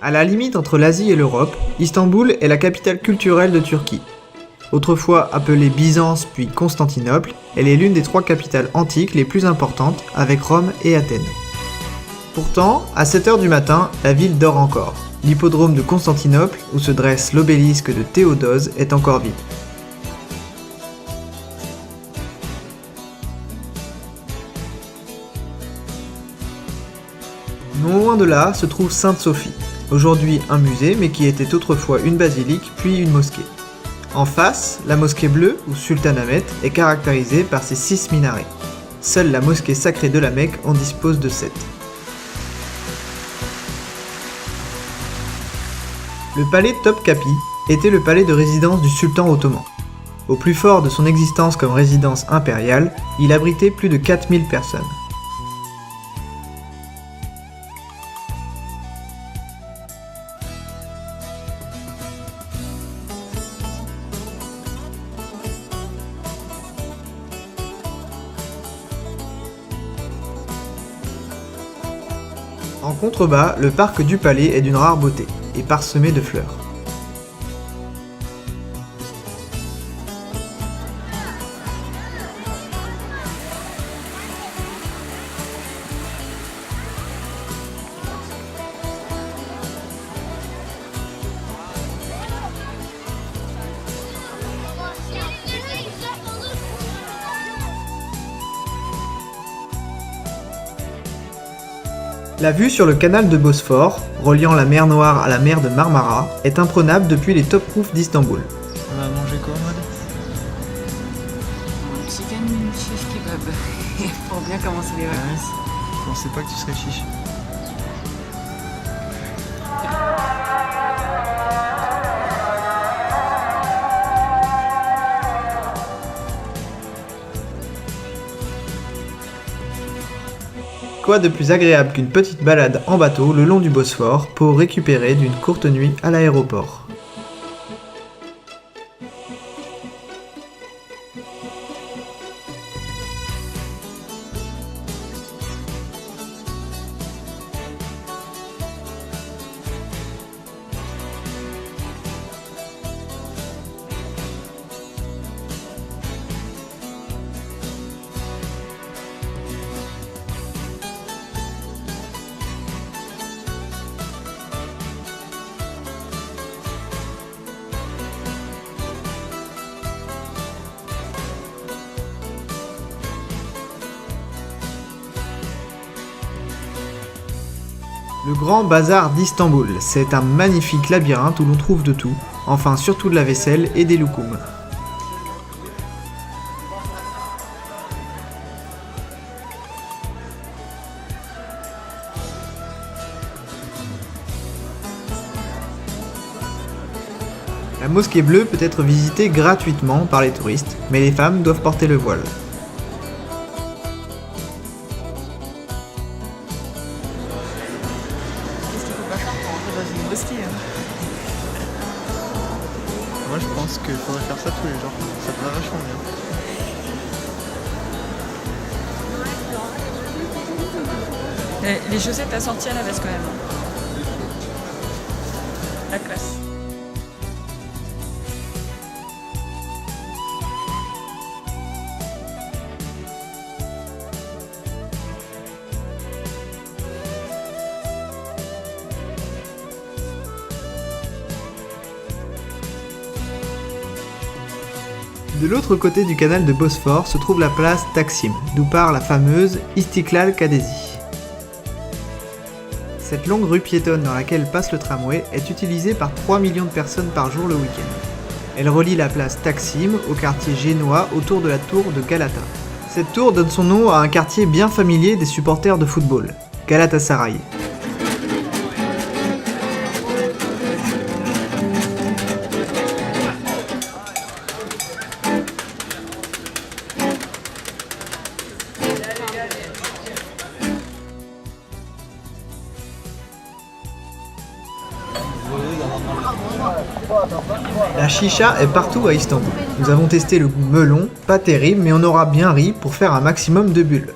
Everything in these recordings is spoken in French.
À la limite entre l'Asie et l'Europe, Istanbul est la capitale culturelle de Turquie. Autrefois appelée Byzance puis Constantinople, elle est l'une des 3 capitales antiques les plus importantes avec Rome et Athènes. Pourtant, à 7h du matin, la ville dort encore. L'hippodrome de Constantinople, où se dresse l'obélisque de Théodose, est encore vide. Non loin de là se trouve Sainte-Sophie, aujourd'hui un musée mais qui était autrefois une basilique puis une mosquée. En face, la mosquée bleue, ou Sultanahmet, est caractérisée par ses 6 minarets. Seule la mosquée sacrée de la Mecque en dispose de 7. Le palais Topkapi était le palais de résidence du sultan ottoman. Au plus fort de son existence comme résidence impériale, il abritait plus de 4000 personnes. En contrebas, le parc du palais est d'une rare beauté et parsemé de fleurs. La vue sur le canal de Bosphore, reliant la mer Noire à la mer de Marmara, est imprenable depuis les top roofs d'Istanbul. On va manger quoi, Maud? Un chicken shish kebab pour bien commencer les vacances. Je pensais pas que tu serais chiche. Quoi de plus agréable qu'une petite balade en bateau le long du Bosphore pour récupérer d'une courte nuit à l'aéroport. Le Grand Bazar d'Istanbul, c'est un magnifique labyrinthe où l'on trouve de tout, enfin surtout de la vaisselle et des loukoums. La mosquée bleue peut être visitée gratuitement par les touristes, mais les femmes doivent porter le voile. Qu'est-ce qu'il faut pas faire pour entrer dans une mosquée Moi, je pense qu'il faudrait faire ça tous les jours. Ça te va vachement bien. Les chaussettes assorties à la veste quand même. La classe. De l'autre côté du canal de Bosphore se trouve la place Taksim, d'où part la fameuse Istiklal Caddesi. Cette longue rue piétonne dans laquelle passe le tramway est utilisée par 3 millions de personnes par jour le week-end. Elle relie la place Taksim au quartier génois autour de la tour de Galata. Cette tour donne son nom à un quartier bien familier des supporters de football, Galatasaray. La chicha est partout à Istanbul. Nous avons testé le goût melon, pas terrible, mais on aura bien ri pour faire un maximum de bulles.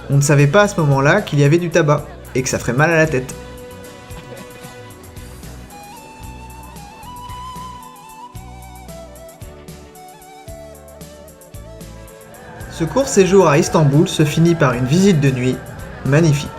On ne savait pas à ce moment-là qu'il y avait du tabac, et que ça ferait mal à la tête. Ce court séjour à Istanbul se finit par une visite de nuit magnifique.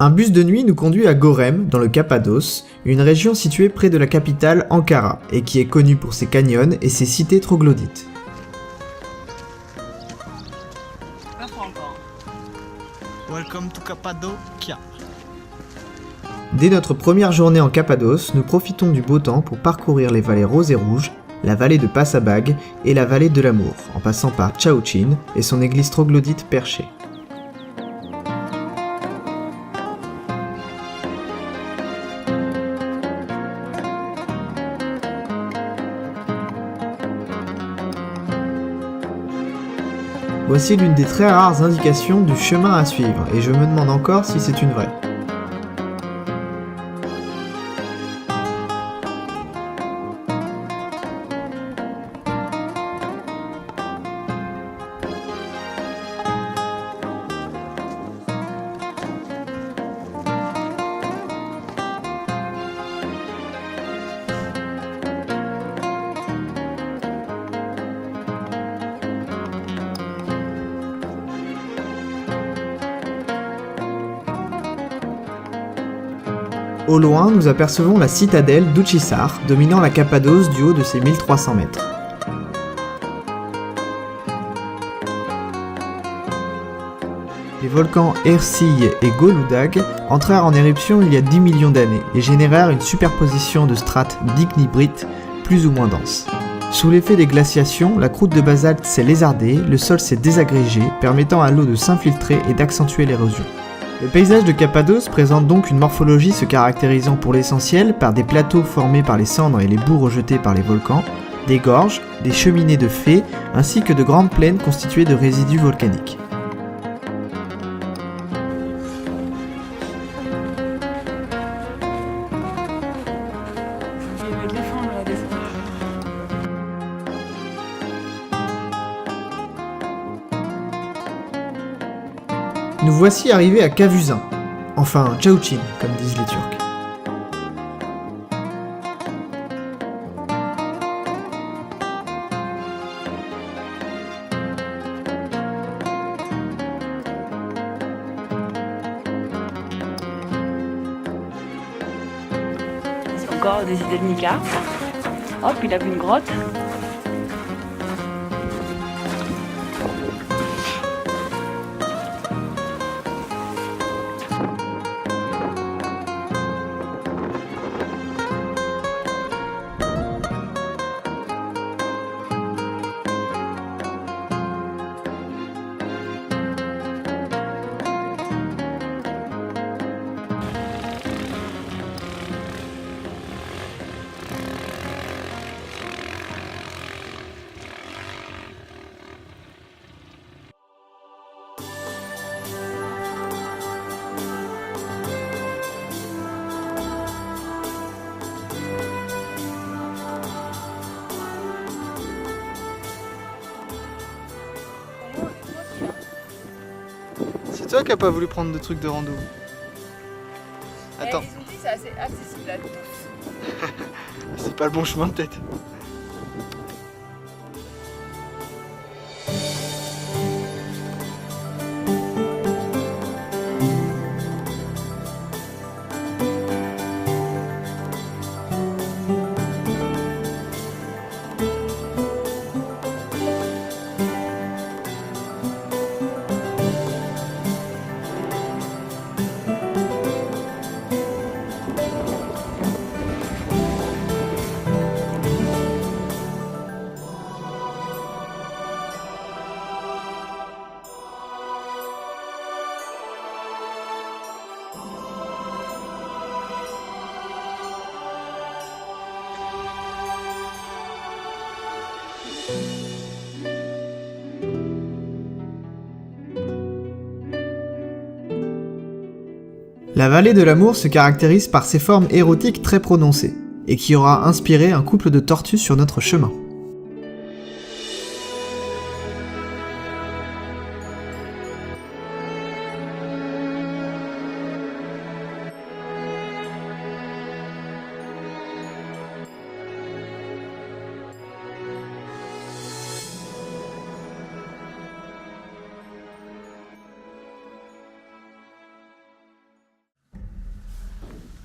Un bus de nuit nous conduit à Gorem, dans le Cappadoce, une région située près de la capitale Ankara, et qui est connue pour ses canyons et ses cités troglodytes. Pas fort encore. Welcome to Cappadocia. Dès notre première journée en Cappadoce, nous profitons du beau temps pour parcourir les vallées roses et rouges, la vallée de Passabag et la vallée de l'Amour, en passant par Chao-Chin et son église troglodyte perchée. Voici l'une des très rares indications du chemin à suivre, et je me demande encore si c'est une vraie. Au loin, nous apercevons la citadelle d'Uçhisar, dominant la Cappadoce du haut de ses 1300 mètres. Les volcans Erciyes et Goludag entrèrent en éruption il y a 10 millions d'années et générèrent une superposition de strates d'ignibrite plus ou moins denses. Sous l'effet des glaciations, la croûte de basalte s'est lézardée, le sol s'est désagrégé, permettant à l'eau de s'infiltrer et d'accentuer l'érosion. Le paysage de Cappadoce présente donc une morphologie se caractérisant pour l'essentiel par des plateaux formés par les cendres et les boues rejetées par les volcans, des gorges, des cheminées de fées, ainsi que de grandes plaines constituées de résidus volcaniques. Je vais me défendre la descente. Nous voici arrivés à Kavuzin, enfin Chao-Chin comme disent les Turcs. C'est encore des idées de Mika. Hop, il a vu une grotte. C'est toi qui as pas voulu prendre de trucs de rando. Attends, Les outils, c'est assez accessible à tous. c'est pas le bon chemin peut-être. La vallée de l'Amour se caractérise par ses formes érotiques très prononcées. et qui aura inspiré un couple de tortues sur notre chemin.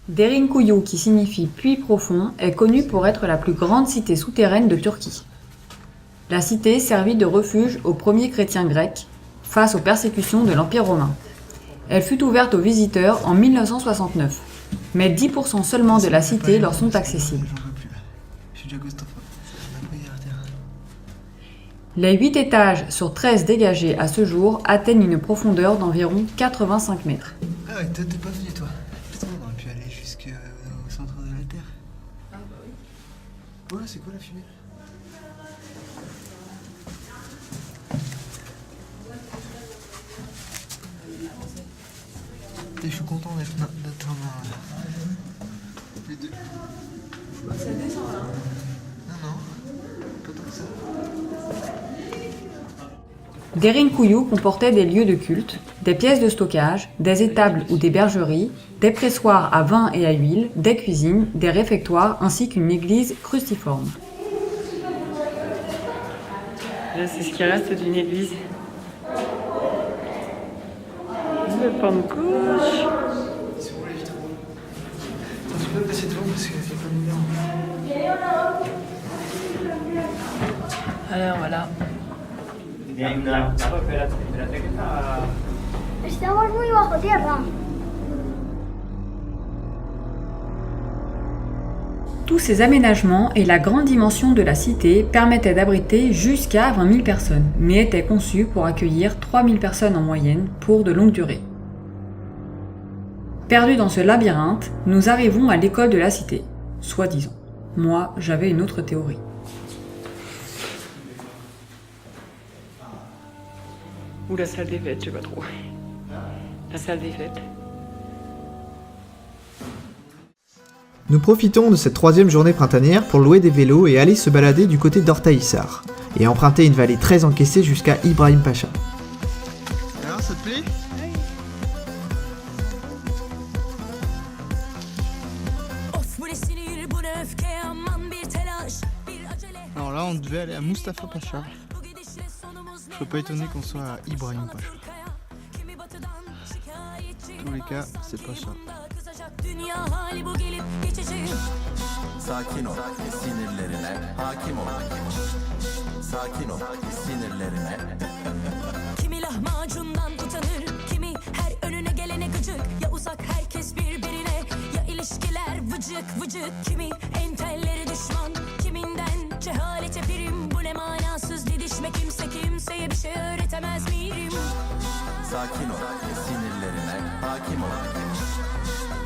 Derinkuyu, qui signifie puits profond, est connue pour être la plus grande cité souterraine de Turquie. La cité servit de refuge aux premiers chrétiens grecs face aux persécutions de l'Empire romain. Elle fut ouverte aux visiteurs en 1969, mais 10% seulement de la cité leur sont accessibles. Les 8 étages sur 13 dégagés à ce jour atteignent une profondeur d'environ 85 mètres. Ah ouais, toi t'es pas venu toi. Putain, on aurait pu aller jusqu'au centre de la Terre. Ah bah oui. Voilà, c'est quoi la fumée? Et je suis content d'être les deux. Ça descend là. Non, pas tant que ça. Derinkuyu comportait des lieux de culte, des pièces de stockage, des étables ou des bergeries, des pressoirs à vin et à huile, des cuisines, des réfectoires ainsi qu'une église cruciforme. Là, c'est ce qui reste d'une église. Le pan de gauche. C'est où les vitres? Attends, tu peux passer devant parce qu'il n'y a pas de lumière. Alors voilà. Estamos muy bajo tierra. Tous ces aménagements et la grande dimension de la cité permettaient d'abriter jusqu'à 20 000 personnes, mais étaient conçus pour accueillir 3 000 personnes en moyenne pour de longues durées. Perdus dans ce labyrinthe, nous arrivons à l'école de la cité, soi-disant. Moi, j'avais une autre théorie. Ou la salle des fêtes, je sais pas trop. La salle des fêtes. Nous profitons de cette troisième journée printanière pour louer des vélos et aller se balader du côté d'Ortahisar, et emprunter une vallée très encaissée jusqu'à Ibrahim Pacha. Alors, ça te plaît? Alors là, on devait aller à Mustafa Pacha. Je suis pas étonné qu'on soit à Ibrahim Pacha. Dans tous les cas, c'est pas ça. Sakin ol, sinirlerine hakim ol. Sakin ol, sinirlerine. Kimi lahmacundan utanır, kimi her önüne gelene gıcık. Ya uzak herkes birbirine, ya ilişkiler vıcık vıcık. Kimi entelleri düşman, kiminden cehalete prim. Bu ne manasız didişme, kimse kimseye bir şey öğretemez miyim? Sakin ol, sinirlerine hakim ol.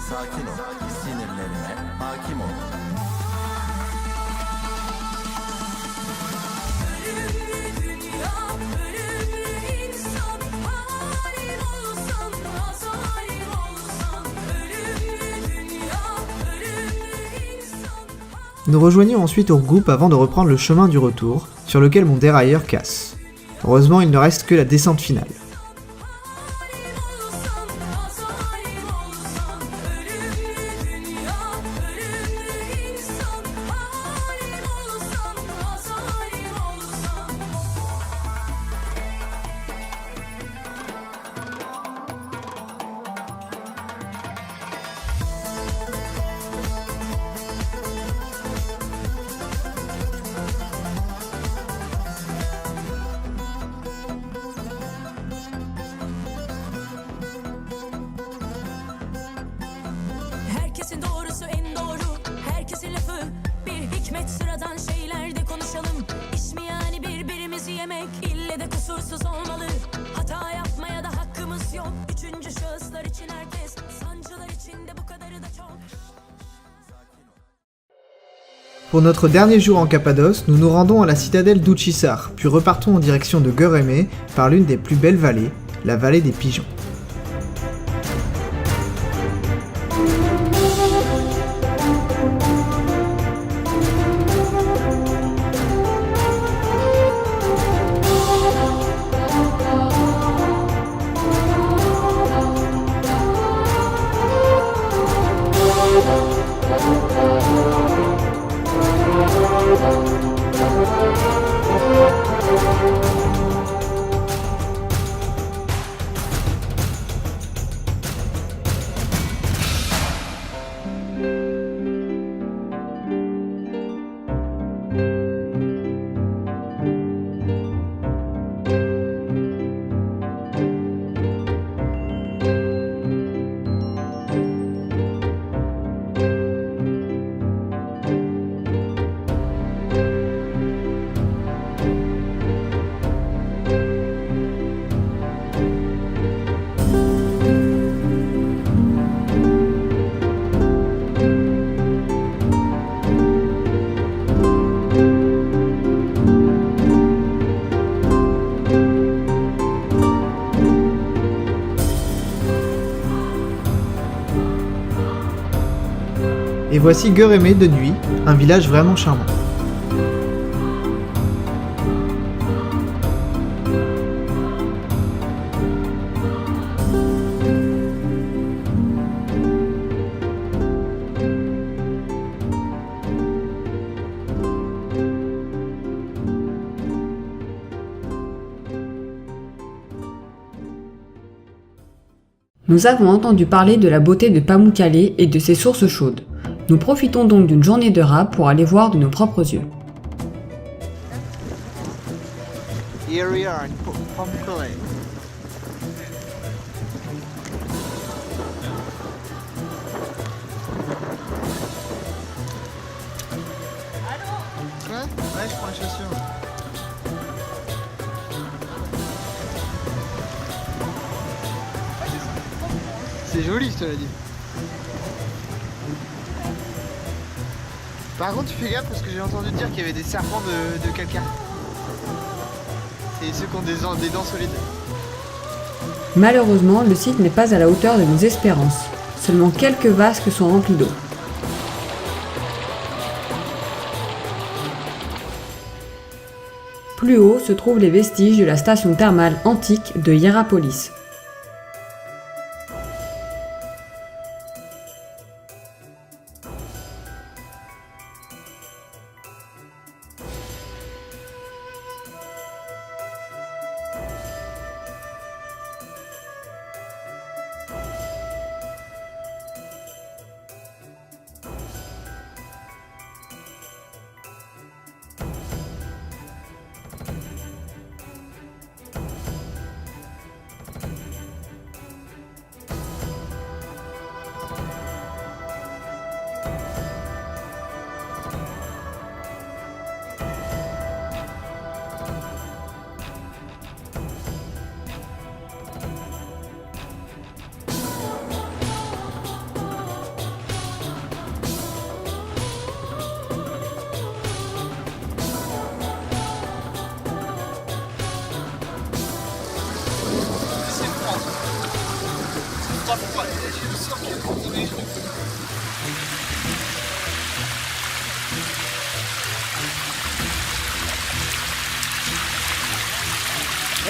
Sakin ol, sinirlerine hakim ol. Ölümlü dünya, ölümlü insan. Halim olsan, hazalim olsan. Ölümlü dünya, ölümlü insan. Nous rejoignons ensuite Urgup avant de reprendre le chemin du retour, sur lequel mon dérailleur casse. Heureusement, il ne reste que la descente finale. Herkesin doğrusu en doğru, herkesin lafı bir hikmet, sıradan şeylerde konuşalım. İş mi yani birbirimizi yemek, ille de kusursuz olmalı. Hata yapmaya da hakkımız yok. Üçüncü şahıslar için herkes, sancılar için de bu kadarı da çok. Pour notre dernier jour en Cappadoce, nous nous rendons à la citadelle d'Uçhisar, puis repartons en direction de Göreme par l'une des plus belles vallées, la vallée des Pigeons. Et voici Göreme de nuit, un village vraiment charmant. Nous avons entendu parler de la beauté de Pamukkale et de ses sources chaudes. Nous profitons donc d'une journée de rab pour aller voir de nos propres yeux. Here we are in Pamukkale. Quoi? Ouais, je prends une chaussure. C'est joli, je te l'ai dit. Par contre, tu fais gaffe parce que j'ai entendu dire qu'il y avait des serpents de calcaire. C'est ceux qui ont des dents solides. Malheureusement, le site n'est pas à la hauteur de nos espérances. Seulement quelques vasques sont remplis d'eau. Plus haut se trouvent les vestiges de la station thermale antique de Hierapolis.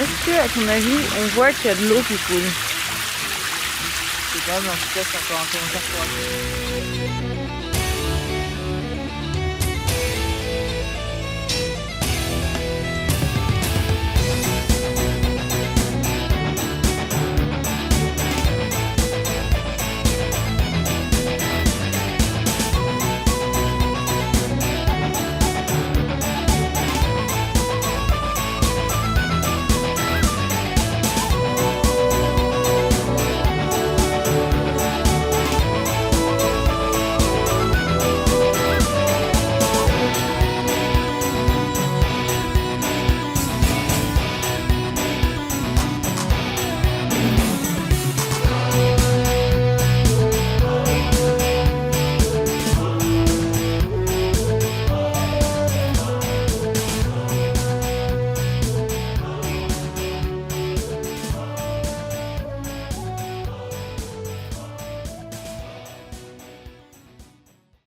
Est-ce que, à ton avis, on voit qu'il y a de l'eau qui coule? Je sais pas, mais en tout cas, c'est encore un commentaire pour